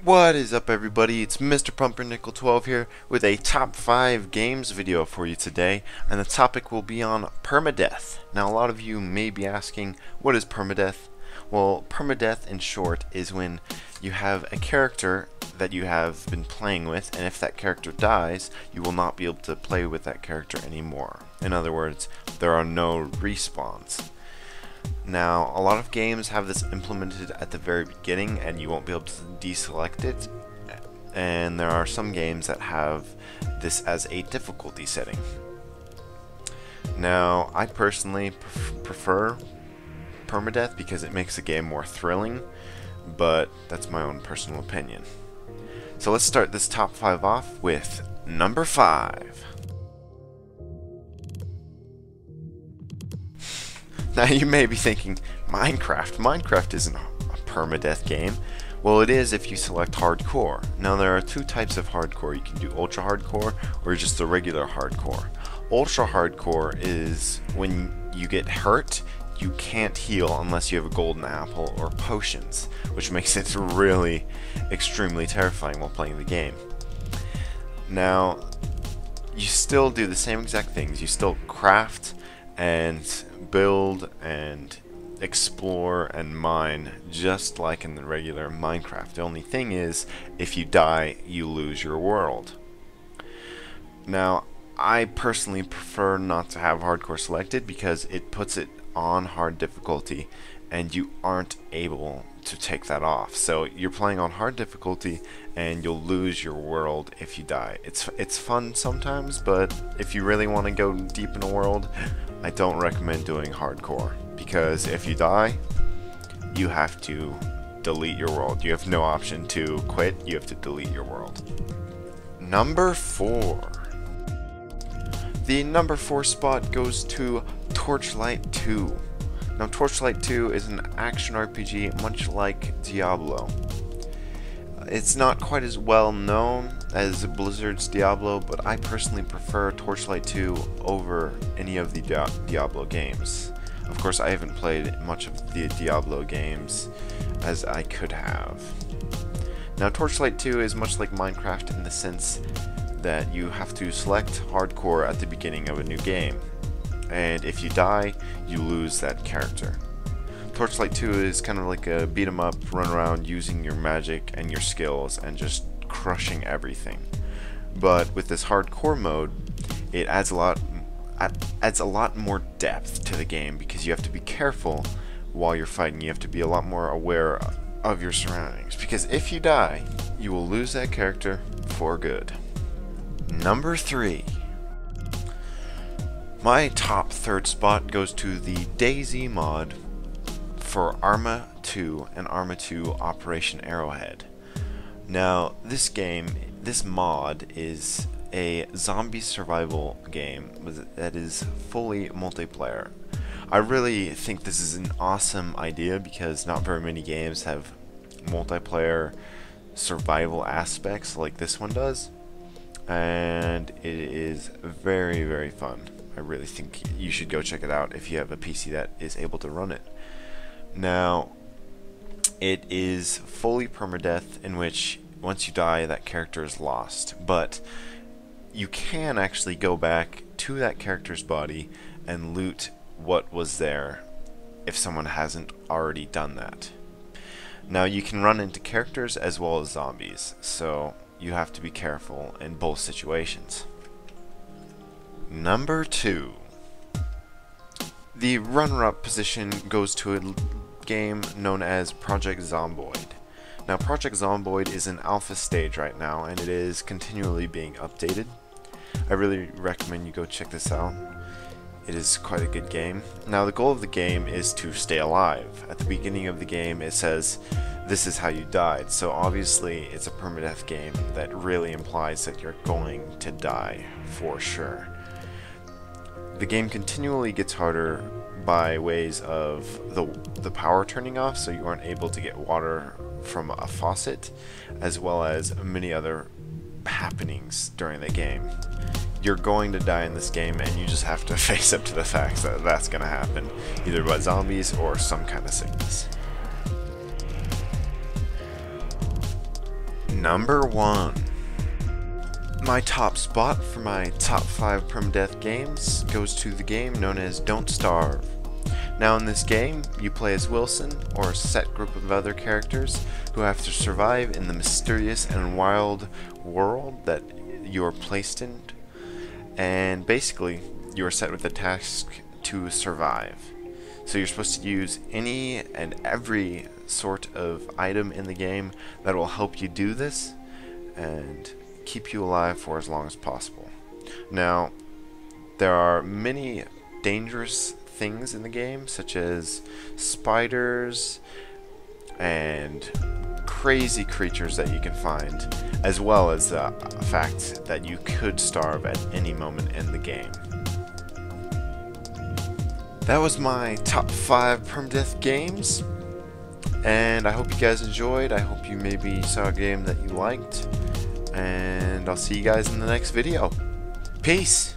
What is up, everybody? It's Mr. Pumpernickel 12 here with a top 5 games video for you today, and the topic will be on permadeath. Now, a lot of you may be asking, what is permadeath? Well, permadeath in short is when you have a character that you have been playing with, and if that character dies, you will not be able to play with that character anymore. In other words, there are no respawns. Now, a lot of games have this implemented at the very beginning and you won't be able to deselect it, and there are some games that have this as a difficulty setting. Now, I personally prefer permadeath because it makes the game more thrilling, but that's my own personal opinion. So let's start this top 5 off with number 5. Now you may be thinking, Minecraft isn't a permadeath game. Well, it is if you select hardcore. Now there are two types of hardcore. You can do ultra hardcore or just the regular hardcore. Ultra hardcore is when you get hurt, you can't heal unless you have a golden apple or potions, which makes it really extremely terrifying while playing the game. Now, you still do the same exact things. You still craft and build and explore and mine just like in the regular Minecraft. The only thing is, if you die, you lose your world. Now, I personally prefer not to have hardcore selected because it puts it on hard difficulty and you aren't able to take that off. So you're playing on hard difficulty and you'll lose your world if you die. It's fun sometimes, but if you really want to go deep in a world, I don't recommend doing hardcore, because if you die, you have to delete your world. You have no option to quit, you have to delete your world. Number 4. The number 4 spot goes to Torchlight 2. Now, Torchlight 2 is an action RPG much like Diablo. It's not quite as well known as Blizzard's Diablo, but I personally prefer Torchlight 2 over any of the Diablo games. Of course, I haven't played much of the Diablo games as I could have. Now, Torchlight 2 is much like Minecraft in the sense that you have to select hardcore at the beginning of a new game, and if you die, you lose that character. Torchlight 2 is kind of like a beat 'em up, run around using your magic and your skills and just crushing everything. But with this hardcore mode, it adds a lot more depth to the game, because you have to be careful while you're fighting. You have to be a lot more aware of your surroundings, because if you die, you will lose that character for good. Number 3. My top 3rd spot goes to the Daisy mod for Arma 2 and Arma 2 Operation Arrowhead. Now, this mod is a zombie survival game that is fully multiplayer. I really think this is an awesome idea because not very many games have multiplayer survival aspects like this one does, and it is very, very fun. I really think you should go check it out if you have a PC that is able to run it. Now, it is fully permadeath, in which once you die, that character is lost, but you can actually go back to that character's body and loot what was there if someone hasn't already done that. Now, you can run into characters as well as zombies, so you have to be careful in both situations. Number 2. The runner-up position goes to a game known as Project Zomboid. Now, Project Zomboid is in alpha stage right now, and it is continually being updated. I really recommend you go check this out. It is quite a good game. Now, the goal of the game is to stay alive. At the beginning of the game, it says, this is how you died. So obviously, it's a permadeath game that really implies that you're going to die for sure. The game continually gets harder by ways of the power turning off, so you aren't able to get water from a faucet, as well as many other happenings during the game. You're going to die in this game, and you just have to face up to the fact that that's going to happen, either by zombies or some kind of sickness. Number 1. My top spot for my top 5 permadeath games goes to the game known as Don't Starve. Now in this game, you play as Wilson, or a set group of other characters who have to survive in the mysterious and wild world that you are placed in. And basically, you are set with a task to survive. So you're supposed to use any and every sort of item in the game that will help you do this and keep you alive for as long as possible. Now, there are many dangerous things in the game, such as spiders and crazy creatures that you can find, as well as the fact that you could starve at any moment in the game. That was my top 5 permadeath games, and I hope you guys enjoyed. I hope you maybe saw a game that you liked, and I'll see you guys in the next video. Peace!